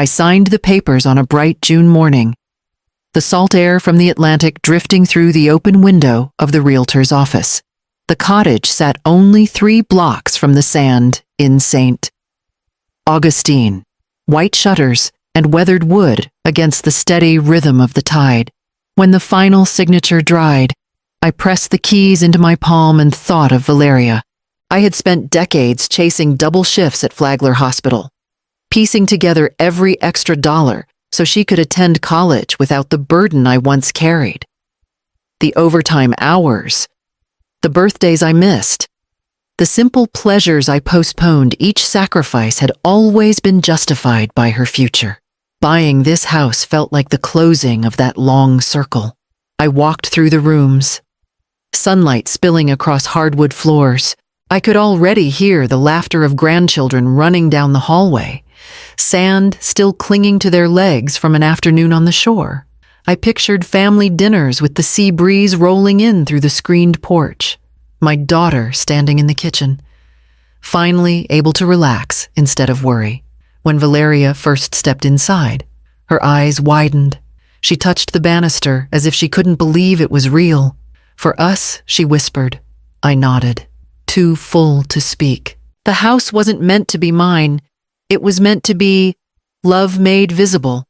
I signed the papers on a bright June morning, the salt air from the Atlantic drifting through the open window of the realtor's office. The cottage sat only 3 blocks from the sand in St. Augustine, white shutters and weathered wood against the steady rhythm of the tide. When the final signature dried, I pressed the keys into my palm and thought of Valeria. I had spent decades chasing double shifts at Flagler Hospital, piecing together every extra dollar so she could attend college without the burden I once carried. The overtime hours, the birthdays I missed, the simple pleasures I postponed, each sacrifice had always been justified by her future. Buying this house felt like the closing of that long circle. I walked through the rooms, sunlight spilling across hardwood floors. I could already hear the laughter of grandchildren running down the hallway, sand still clinging to their legs from an afternoon on the shore. I pictured family dinners with the sea breeze rolling in through the screened porch, my daughter standing in the kitchen, finally able to relax instead of worry. When Valeria first stepped inside, her eyes widened. She touched the banister as if she couldn't believe it was real. "For us," she whispered. I nodded, too full to speak. The house wasn't meant to be mine. It was meant to be love made visible,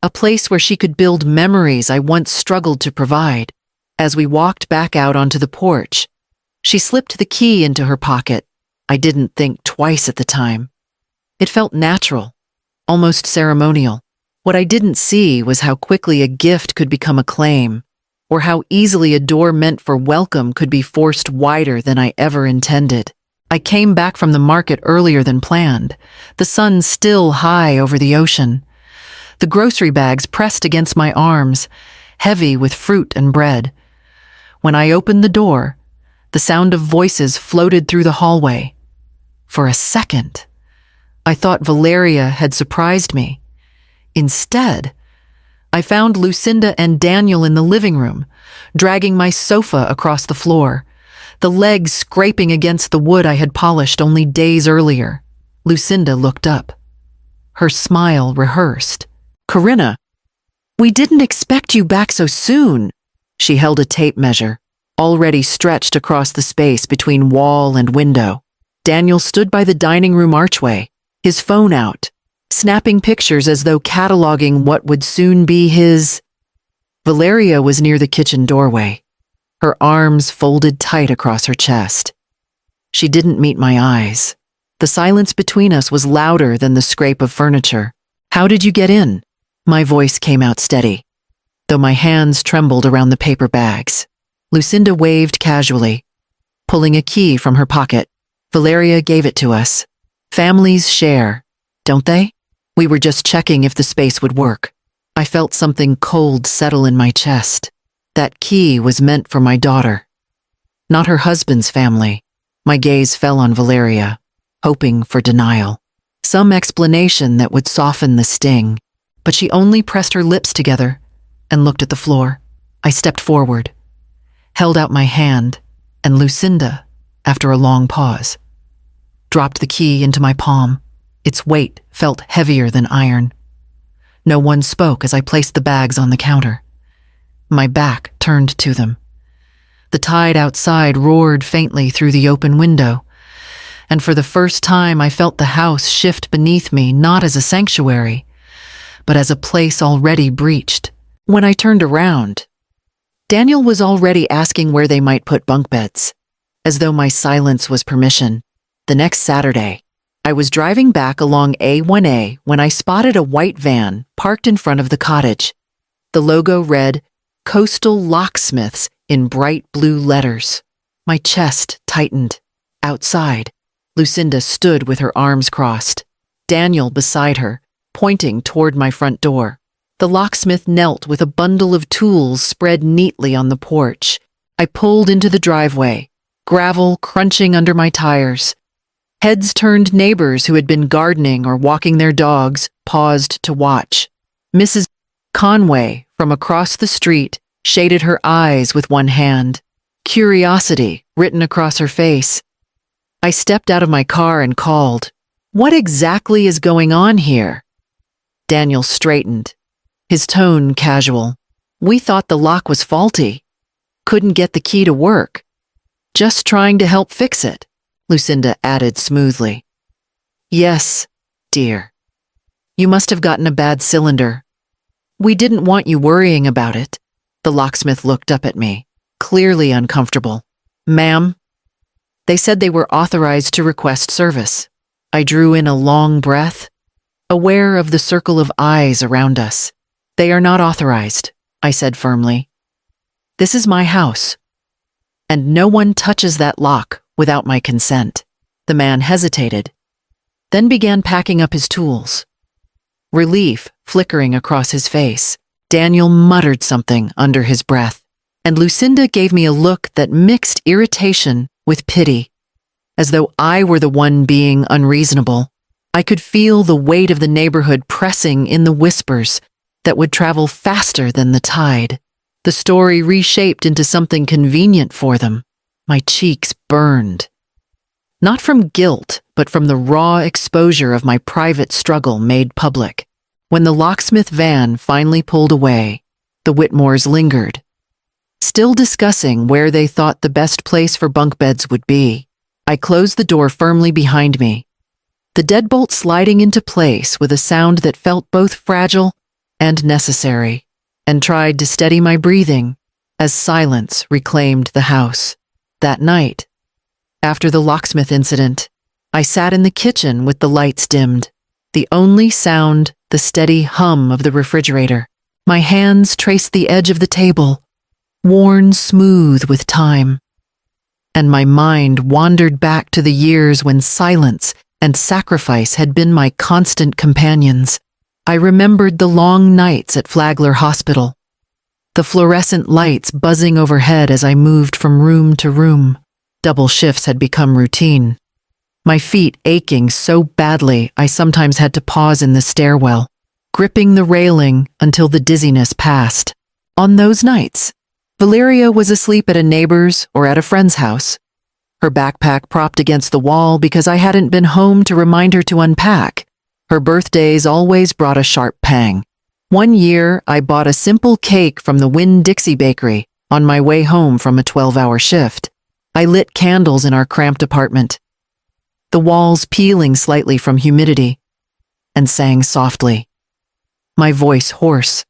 a place where she could build memories I once struggled to provide. As we walked back out onto the porch, she slipped the key into her pocket. I didn't think twice at the time. It felt natural, almost ceremonial. What I didn't see was how quickly a gift could become a claim, or how easily a door meant for welcome could be forced wider than I ever intended. I came back from the market earlier than planned, the sun still high over the ocean. The grocery bags pressed against my arms, heavy with fruit and bread. When I opened the door, the sound of voices floated through the hallway. For a second, I thought Valeria had surprised me. Instead, I found Lucinda and Daniel in the living room, dragging my sofa across the floor, the legs scraping against the wood I had polished only days earlier. Lucinda looked up, her smile rehearsed. "Corinna, we didn't expect you back so soon." She held a tape measure, already stretched across the space between wall and window. Daniel stood by the dining room archway, his phone out, snapping pictures as though cataloging what would soon be his. Valeria was near the kitchen doorway, her arms folded tight across her chest. She didn't meet my eyes. The silence between us was louder than the scrape of furniture. "How did you get in?" My voice came out steady, though my hands trembled around the paper bags. Lucinda waved casually, pulling a key from her pocket. "Valeria gave it to us. Families share, don't they? We were just checking if the space would work." I felt something cold settle in my chest. That key was meant for my daughter, not her husband's family. My gaze fell on Valeria, hoping for denial, some explanation that would soften the sting. But she only pressed her lips together and looked at the floor. I stepped forward, held out my hand, and Lucinda, after a long pause, dropped the key into my palm. Its weight felt heavier than iron. No one spoke as I placed the bags on the counter. My back turned to them. The tide outside roared faintly through the open window, and for the first time I felt the house shift beneath me, not as a sanctuary, but as a place already breached. When I turned around, Daniel was already asking where they might put bunk beds, as though my silence was permission. The next Saturday, I was driving back along A1A when I spotted a white van parked in front of the cottage. The logo read, "Coastal Locksmiths," in bright blue letters. My chest tightened. Outside, Lucinda stood with her arms crossed, Daniel beside her, pointing toward my front door. The locksmith knelt with a bundle of tools spread neatly on the porch. I pulled into the driveway, gravel crunching under my tires. Heads turned neighbors who had been gardening or walking their dogs paused to watch. Mrs. Conway, from across the street, shaded her eyes with one hand, curiosity written across her face. I stepped out of my car and called, "What exactly is going on here?" Daniel straightened, his tone casual. We thought the lock was faulty. Couldn't get the key to work. Just trying to help fix it, Lucinda added smoothly. Yes, dear. You must have gotten a bad cylinder. We didn't want you worrying about it. The locksmith looked up at me, clearly uncomfortable. Ma'am? They said they were authorized to request service. I drew in a long breath, aware of the circle of eyes around us. They are not authorized, I said firmly. This is my house, and no one touches that lock without my consent. The man hesitated, then began packing up his tools. Relief flickering across his face, Daniel muttered something under his breath, and Lucinda gave me a look that mixed irritation with pity, as though I were the one being unreasonable. I could feel the weight of the neighborhood pressing in the whispers that would travel faster than the tide. The story reshaped into something convenient for them. My cheeks burned. Not from guilt, but from the raw exposure of my private struggle made public. When the locksmith van finally pulled away, the Whitmores lingered, still discussing where they thought the best place for bunk beds would be. I closed the door firmly behind me, the deadbolt sliding into place with a sound that felt both fragile and necessary, and tried to steady my breathing as silence reclaimed the house. That night, after the locksmith incident, I sat in the kitchen with the lights dimmed, the only sound the steady hum of the refrigerator. My hands traced the edge of the table, worn smooth with time, and my mind wandered back to the years when silence and sacrifice had been my constant companions. I remembered the long nights at Flagler Hospital, the fluorescent lights buzzing overhead as I moved from room to room. Double shifts had become routine, my feet aching so badly I sometimes had to pause in the stairwell, gripping the railing until the dizziness passed. On those nights, Valeria was asleep at a neighbor's or at a friend's house, her backpack propped against the wall because I hadn't been home to remind her to unpack. Her birthdays always brought a sharp pang. One year, I bought a simple cake from the Winn-Dixie Bakery on my way home from a 12-hour shift. I lit candles in our cramped apartment, the walls peeling slightly from humidity, and sang softly, my voice hoarse.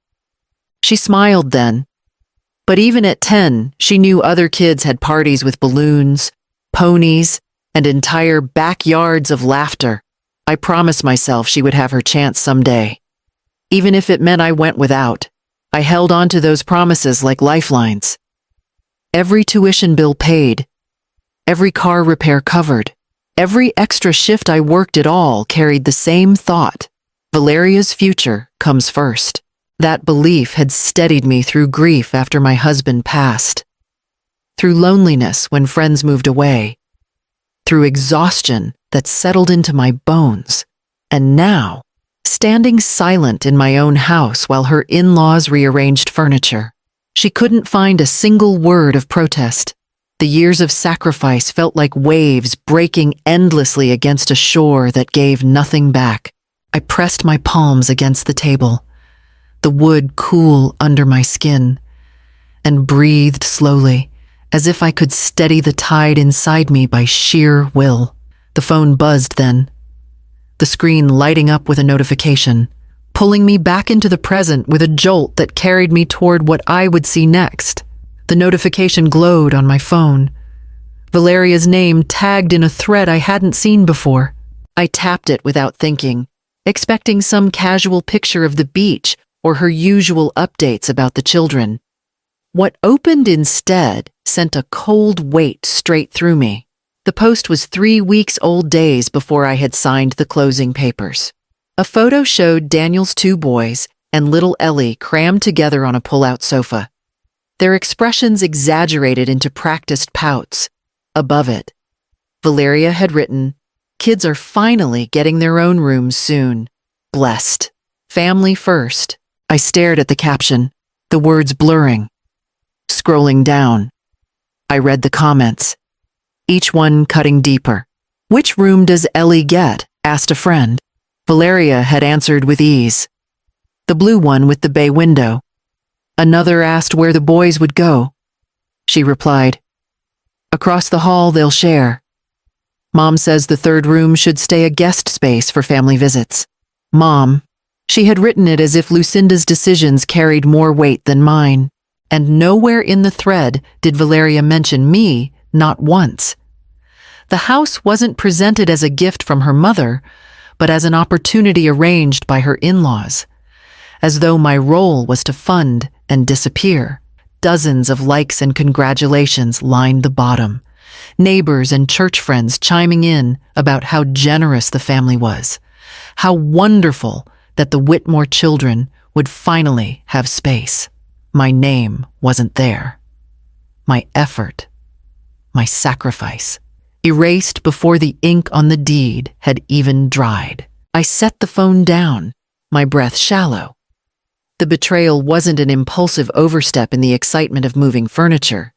She smiled then, but even at 10, she knew other kids had parties with balloons, ponies, and entire backyards of laughter. I promised myself she would have her chance someday. Even if it meant I went without, I held on to those promises like lifelines. Every tuition bill paid, every car repair covered, every extra shift I worked at all carried the same thought. Valeria's future comes first. That belief had steadied me through grief after my husband passed, through loneliness when friends moved away, through exhaustion that settled into my bones, and now, standing silent in my own house while her in-laws rearranged furniture. She couldn't find a single word of protest. The years of sacrifice felt like waves breaking endlessly against a shore that gave nothing back. I pressed my palms against the table, the wood cool under my skin, and breathed slowly, as if I could steady the tide inside me by sheer will. The phone buzzed then, the screen lighting up with a notification, pulling me back into the present with a jolt that carried me toward what I would see next. The notification glowed on my phone, Valeria's name tagged in a thread I hadn't seen before. I tapped it without thinking, expecting some casual picture of the beach or her usual updates about the children. What opened instead sent a cold weight straight through me. The post was 3 weeks old days before I had signed the closing papers. A photo showed Daniel's 2 boys and little Ellie crammed together on a pull-out sofa, their expressions exaggerated into practiced pouts. Above it, Valeria had written, "Kids are finally getting their own rooms soon. Blessed. Family first." I stared at the caption, the words blurring. Scrolling down, I read the comments, each one cutting deeper. "Which room does Ellie get?" asked a friend. Valeria had answered with ease, the blue one with the bay window. Another asked where the boys would go. She replied, "Across the hall they'll share." Mom says the third room should stay a guest space for family visits. Mom. She had written it as if Lucinda's decisions carried more weight than mine. And nowhere in the thread did Valeria mention me, not once. The house wasn't presented as a gift from her mother, but as an opportunity arranged by her in-laws, as though my role was to fund and disappear. Dozens of likes and congratulations lined the bottom, neighbors and church friends chiming in about how generous the family was, how wonderful that the Whitmore children would finally have space. My name wasn't there. My effort, my sacrifice, erased before the ink on the deed had even dried. I set the phone down, my breath shallow. The betrayal wasn't an impulsive overstep in the excitement of moving furniture.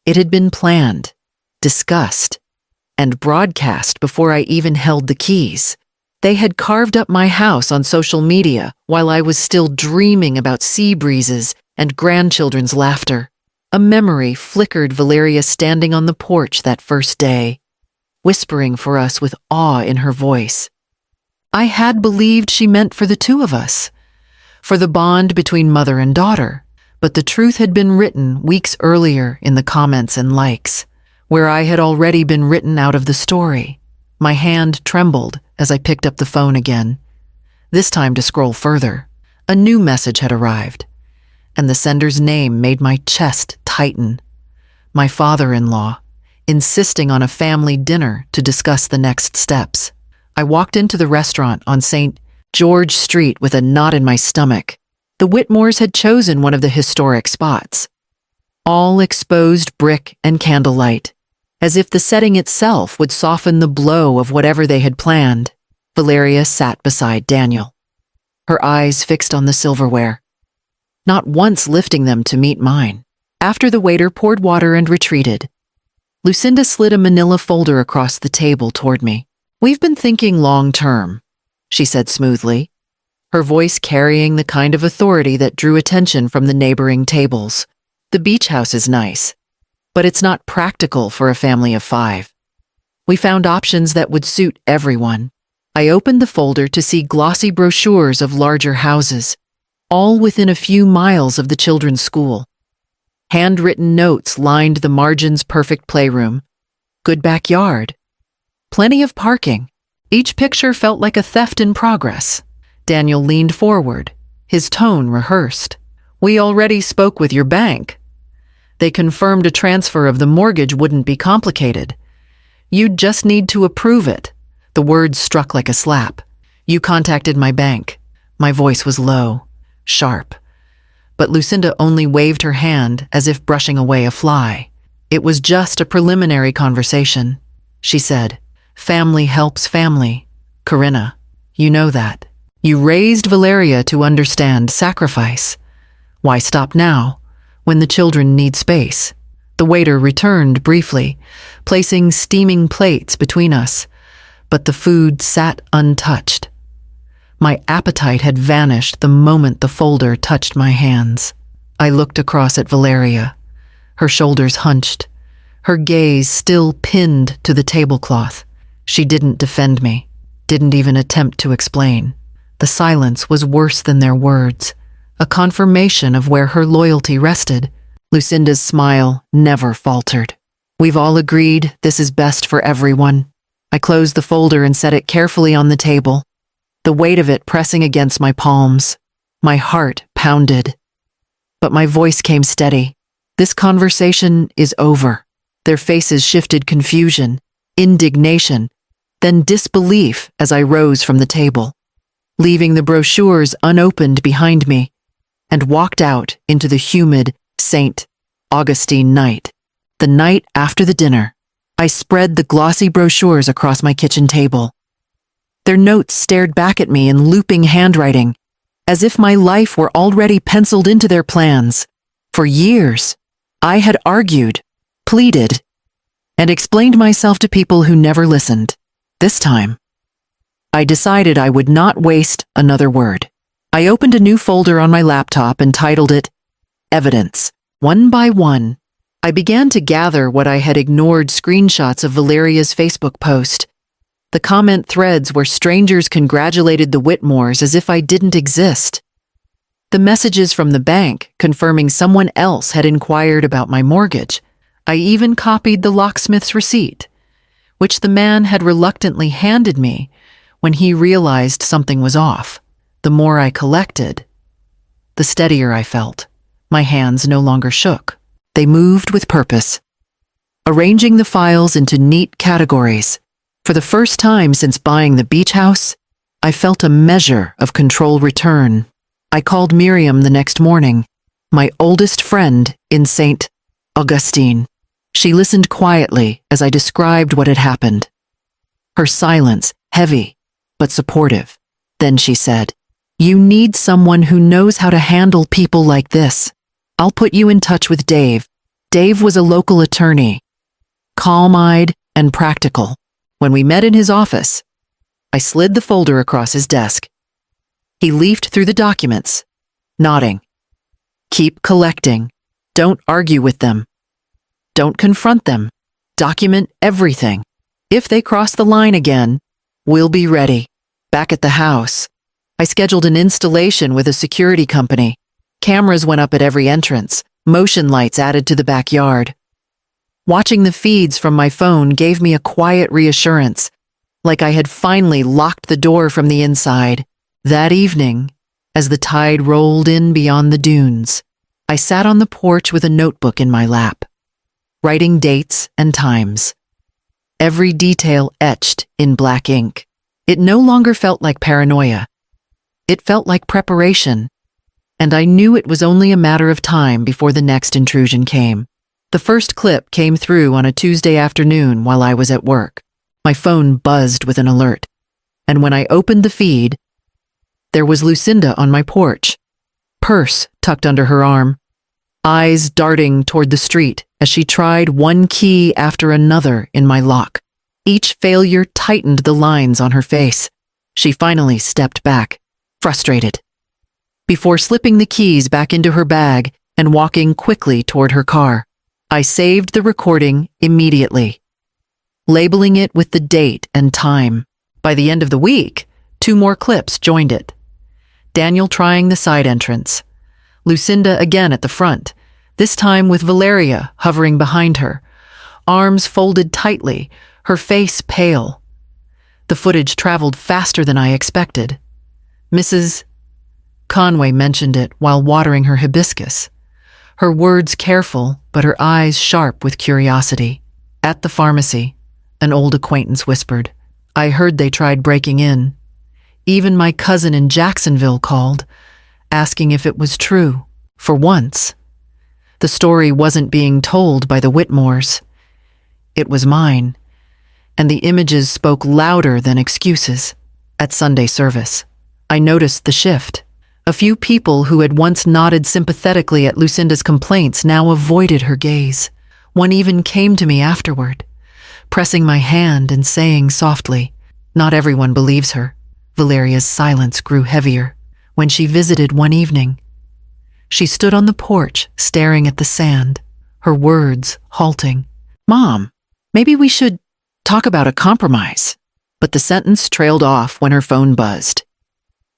It had been planned, discussed, and broadcast before I even held the keys. They had carved up my house on social media while I was still dreaming about sea breezes and grandchildren's laughter. A memory flickered Valeria standing on the porch that first day, whispering for us with awe in her voice. I had believed she meant for the two of us, for the bond between mother and daughter, but the truth had been written weeks earlier in the comments and likes, where I had already been written out of the story. My hand trembled as I picked up the phone again, this time to scroll further. A new message had arrived, and the sender's name made my chest tighten. My father-in-law, insisting on a family dinner to discuss the next steps. I walked into the restaurant on St. George Street with a knot in my stomach. The Whitmores had chosen one of the historic spots. All exposed brick and candlelight, as if the setting itself would soften the blow of whatever they had planned. Valeria sat beside Daniel, her eyes fixed on the silverware, not once lifting them to meet mine. After the waiter poured water and retreated, Lucinda slid a manila folder across the table toward me. "We've been thinking long-term," she said smoothly, her voice carrying the kind of authority that drew attention from the neighboring tables. "The beach house is nice, but it's not practical for a family of 5. We found options that would suit everyone." I opened the folder to see glossy brochures of larger houses, all within a few miles of the children's school. Handwritten notes lined the margins. Perfect playroom, good backyard, plenty of parking. Each picture felt like a theft in progress. Daniel leaned forward, his tone rehearsed. "We already spoke with your bank. They confirmed a transfer of the mortgage wouldn't be complicated. You'd just need to approve it." The words struck like a slap. "You contacted my bank." My voice was low, sharp, but Lucinda only waved her hand as if brushing away a fly. "It was just a preliminary conversation," she said. "Family helps family. Corinna, you know that. You raised Valeria to understand sacrifice. Why stop now, when the children need space?" The waiter returned briefly, placing steaming plates between us, but the food sat untouched. My appetite had vanished the moment the folder touched my hands. I looked across at Valeria, her shoulders hunched, her gaze still pinned to the tablecloth. She didn't defend me, didn't even attempt to explain. The silence was worse than their words, a confirmation of where her loyalty rested. Lucinda's smile never faltered. "We've all agreed this is best for everyone." I closed the folder and set it carefully on the table, the weight of it pressing against my palms. My heart pounded, but my voice came steady. "This conversation is over." Their faces shifted confusion, indignation, then disbelief as I rose from the table, leaving the brochures unopened behind me, and walked out into the humid St. Augustine night. The night after the dinner, I spread the glossy brochures across my kitchen table. Their notes stared back at me in looping handwriting, as if my life were already penciled into their plans. For years, I had argued, pleaded, and explained myself to people who never listened. This time, I decided I would not waste another word. I opened a new folder on my laptop and titled it Evidence. One by one, I began to gather what I had ignored: screenshots of Valeria's Facebook post, the comment threads where strangers congratulated the Whitmores as if I didn't exist, the messages from the bank confirming someone else had inquired about my mortgage. I even copied the locksmith's receipt, which the man had reluctantly handed me when he realized something was off. The more I collected, the steadier I felt. My hands no longer shook. They moved with purpose, arranging the files into neat categories. For the first time since buying the beach house, I felt a measure of control return. I called Miriam the next morning, my oldest friend in St. Augustine. She listened quietly as I described what had happened. Her silence heavy, but supportive. Then she said, "You need someone who knows how to handle people like this. I'll put you in touch with Dave." Dave was a local attorney, calm-eyed and practical. When we met in his office, I slid the folder across his desk. He leafed through the documents, nodding. "Keep collecting. Don't argue with them. Don't confront them. Document everything. If they cross the line again, we'll be ready." Back at the house, I scheduled an installation with a security company. Cameras went up at every entrance, motion lights added to the backyard. Watching the feeds from my phone gave me a quiet reassurance, like I had finally locked the door from the inside. That evening, as the tide rolled in beyond the dunes, I sat on the porch with a notebook in my lap, writing dates and times, every detail etched in black ink. It no longer felt like paranoia. It felt like preparation, and I knew it was only a matter of time before the next intrusion came. The first clip came through on a Tuesday afternoon while I was at work. My phone buzzed with an alert, and when I opened the feed, there was Lucinda on my porch, purse tucked under her arm, eyes darting toward the street as she tried one key after another in my lock. Each failure tightened the lines on her face. She finally stepped back, frustrated, before slipping the keys back into her bag and walking quickly toward her car. I saved the recording immediately, labeling it with the date and time. By the end of the week, 2 more clips joined it. Daniel trying the side entrance, Lucinda again at the front, this time with Valeria hovering behind her, arms folded tightly, her face pale. The footage traveled faster than I expected. Mrs. Conway mentioned it while watering her hibiscus, her words careful but her eyes sharp with curiosity. At the pharmacy, an old acquaintance whispered, "I heard they tried breaking in. Even my cousin in Jacksonville called, asking if it was true." For once, the story wasn't being told by the Whitmores. It was mine, and the images spoke louder than excuses. At Sunday service, I noticed the shift. A few people who had once nodded sympathetically at Lucinda's complaints now avoided her gaze. One even came to me afterward, pressing my hand and saying softly, "Not everyone believes her." Valeria's silence grew heavier. When she visited one evening, she stood on the porch staring at the sand, her words halting. "Mom, maybe we should talk about a compromise." But the sentence trailed off when her phone buzzed.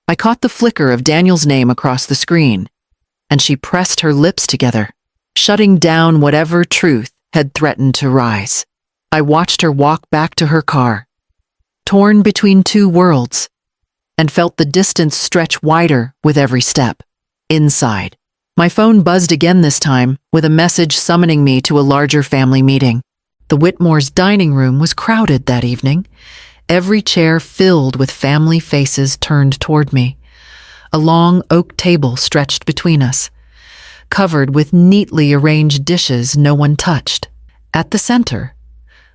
I caught the flicker of Daniel's name across the screen, and she pressed her lips together, shutting down whatever truth had threatened to rise. I watched her walk back to her car, torn between 2 worlds, and felt the distance stretch wider with every step. Inside, my phone buzzed again, this time with a message summoning me to a larger family meeting. The Whitmores' dining room was crowded that evening, every chair filled with family faces turned toward me. A long oak table stretched between us, covered with neatly arranged dishes no one touched. At the center,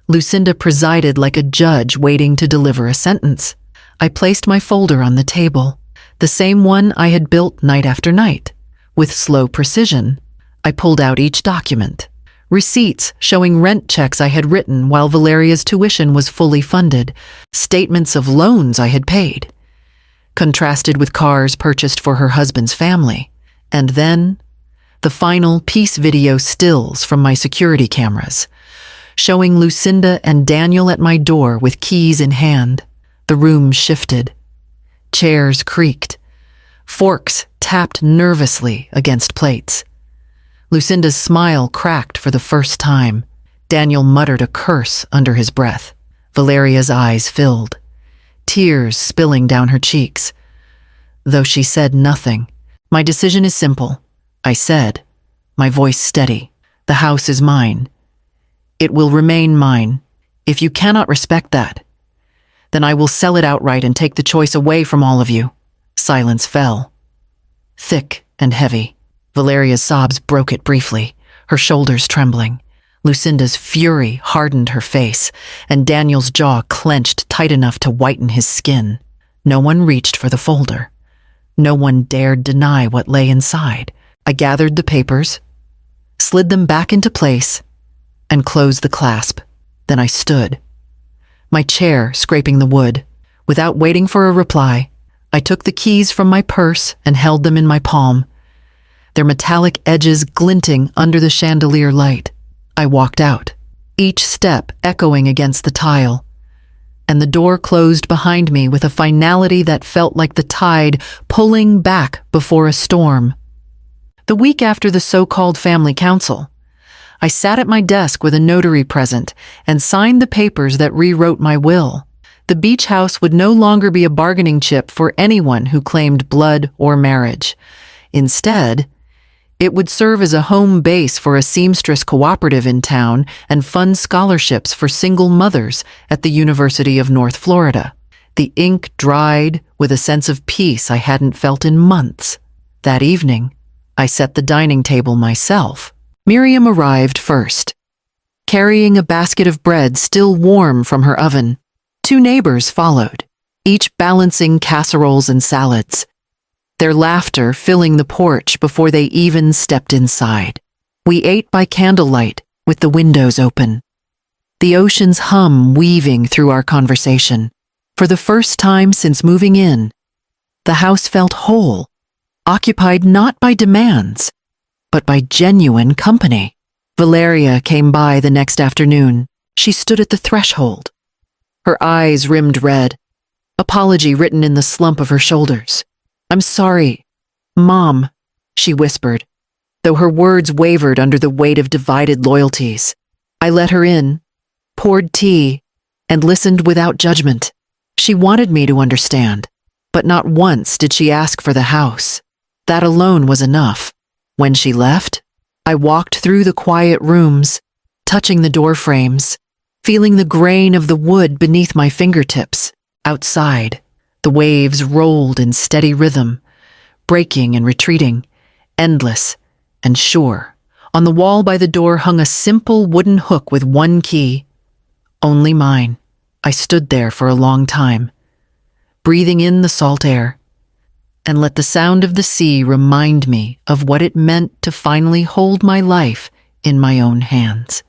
Lucinda presided like a judge waiting to deliver a sentence. I placed my folder on the table, the same one I had built night after night. With slow precision, I pulled out each document. Receipts showing rent checks I had written while Valeria's tuition was fully funded, statements of loans I had paid, contrasted with cars purchased for her husband's family. And then, the final peace video stills from my security cameras, showing Lucinda and Daniel at my door with keys in hand. The room shifted. Chairs creaked. Forks tapped nervously against plates. Lucinda's smile cracked for the first time. Daniel muttered a curse under his breath. Valeria's eyes filled, tears spilling down her cheeks. Though she said nothing, "My decision is simple," I said, my voice steady. "The house is mine. It will remain mine. If you cannot respect that, then I will sell it outright and take the choice away from all of you." Silence fell, thick and heavy. Valeria's sobs broke it briefly, her shoulders trembling. Lucinda's fury hardened her face, and Daniel's jaw clenched tight enough to whiten his skin. No one reached for the folder. No one dared deny what lay inside. I gathered the papers, slid them back into place, and closed the clasp. Then I stood, my chair scraping the wood. Without waiting for a reply, I took the keys from my purse and held them in my palm, their metallic edges glinting under the chandelier light. I walked out, each step echoing against the tile, and the door closed behind me with a finality that felt like the tide pulling back before a storm. The week after the so-called family council, I sat at my desk with a notary present and signed the papers that rewrote my will. The beach house would no longer be a bargaining chip for anyone who claimed blood or marriage. Instead, it would serve as a home base for a seamstress cooperative in town and fund scholarships for single mothers at the University of North Florida. The ink dried with a sense of peace I hadn't felt in months. That evening, I set the dining table myself. Miriam arrived first, carrying a basket of bread still warm from her oven. 2 neighbors followed, each balancing casseroles and salads, their laughter filling the porch before they even stepped inside. We ate by candlelight with the windows open, the ocean's hum weaving through our conversation. For the first time since moving in, the house felt whole, occupied not by demands, but by genuine company. Valeria came by the next afternoon. She stood at the threshold, her eyes rimmed red, apology written in the slump of her shoulders. "I'm sorry, Mom," she whispered, though her words wavered under the weight of divided loyalties. I let her in, poured tea, and listened without judgment. She wanted me to understand, but not once did she ask for the house. That alone was enough. When she left, I walked through the quiet rooms, touching the door frames, feeling the grain of the wood beneath my fingertips. Outside, the waves rolled in steady rhythm, breaking and retreating, endless and sure. On the wall by the door hung a simple wooden hook with 1 key, only mine. I stood there for a long time, breathing in the salt air, and let the sound of the sea remind me of what it meant to finally hold my life in my own hands.